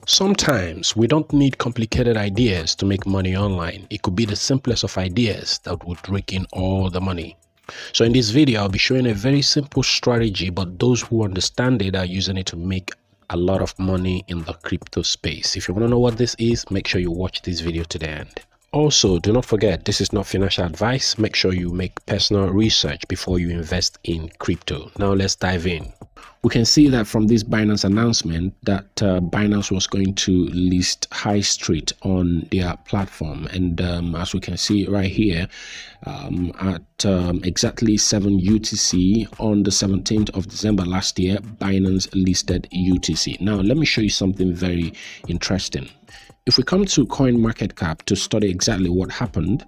Sometimes we don't need complicated ideas to make money online. It could be the simplest of ideas that would rake in all the money. So in this video, I'll be showing a very simple strategy, but those who understand it are using it to make a lot of money in the crypto space. If you want to know what this is, make sure you watch this video to the end. Also, do not forget, this is not financial advice. Make sure you make personal research before you invest in crypto. Now let's dive in. We can see that from this Binance announcement that Binance was going to list High Street on their platform. And as we can see right here, at exactly 7 UTC on the 17th of December last year, Binance listed UTC. Now, let me show you something very interesting. If we come to CoinMarketCap to study exactly what happened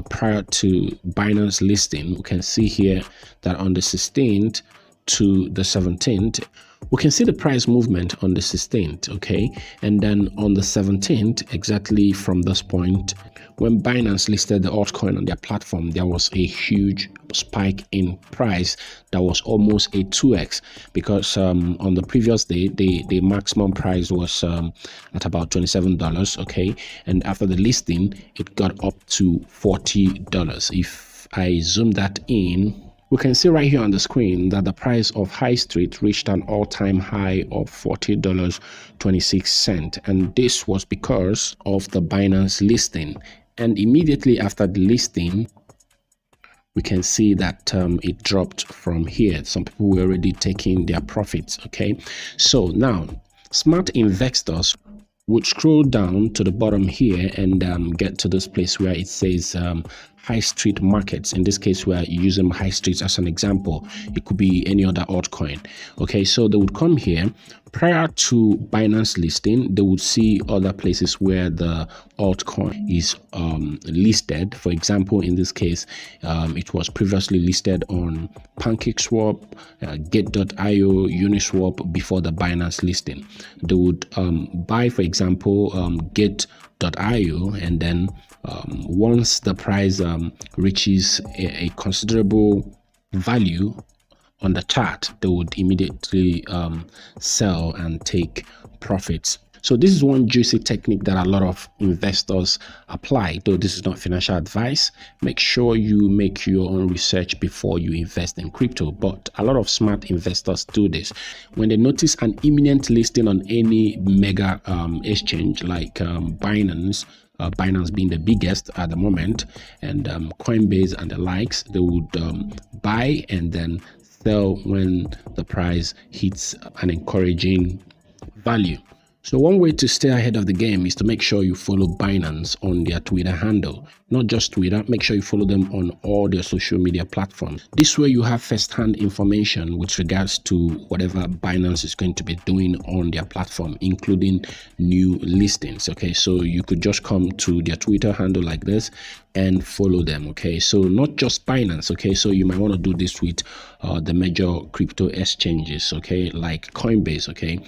prior to Binance listing, we can see here that on the 16th to the 17th, we can see the price movement on the 16th, okay? And then on the 17th, exactly from this point, when Binance listed the altcoin on their platform, there was a huge spike in price that was almost a 2x, because on the previous day, the maximum price was at about $27, okay? And after the listing, it got up to $40. If I zoom that in, we can see right here on the screen that the price of High Street reached an all-time high of $40.26, and this was because of the Binance listing. And immediately after the listing, we can see that it dropped from here. Some people were already taking their profits, okay? So now, smart investors would scroll down to the bottom here and get to this place where it says High Street markets. In this case, we are using High Street as an example. It could be any other altcoin. Okay, so they would come here. Prior to Binance listing, they would see other places where the altcoin is listed. For example, in this case, it was previously listed on PancakeSwap, Gate.io, Uniswap before the Binance listing. They would buy, for example, Gate.io, and then once the price reaches a considerable value on the chart, they would immediately sell and take profits. So this is one juicy technique that a lot of investors apply, though this is not financial advice. Make sure you make your own research before you invest in crypto, but a lot of smart investors do this. When they notice an imminent listing on any mega exchange like Binance, Binance being the biggest at the moment, and Coinbase and the likes, they would buy and then sell when the price hits an encouraging value. So one way to stay ahead of the game is to make sure you follow Binance on their Twitter handle. Not just Twitter, make sure you follow them on all their social media platforms. This way you have first-hand information with regards to whatever Binance is going to be doing on their platform, including new listings. Okay, so you could just come to their Twitter handle like this and follow them. Okay, so not just Binance. Okay, so you might want to do this with the major crypto exchanges, okay, like Coinbase. Okay,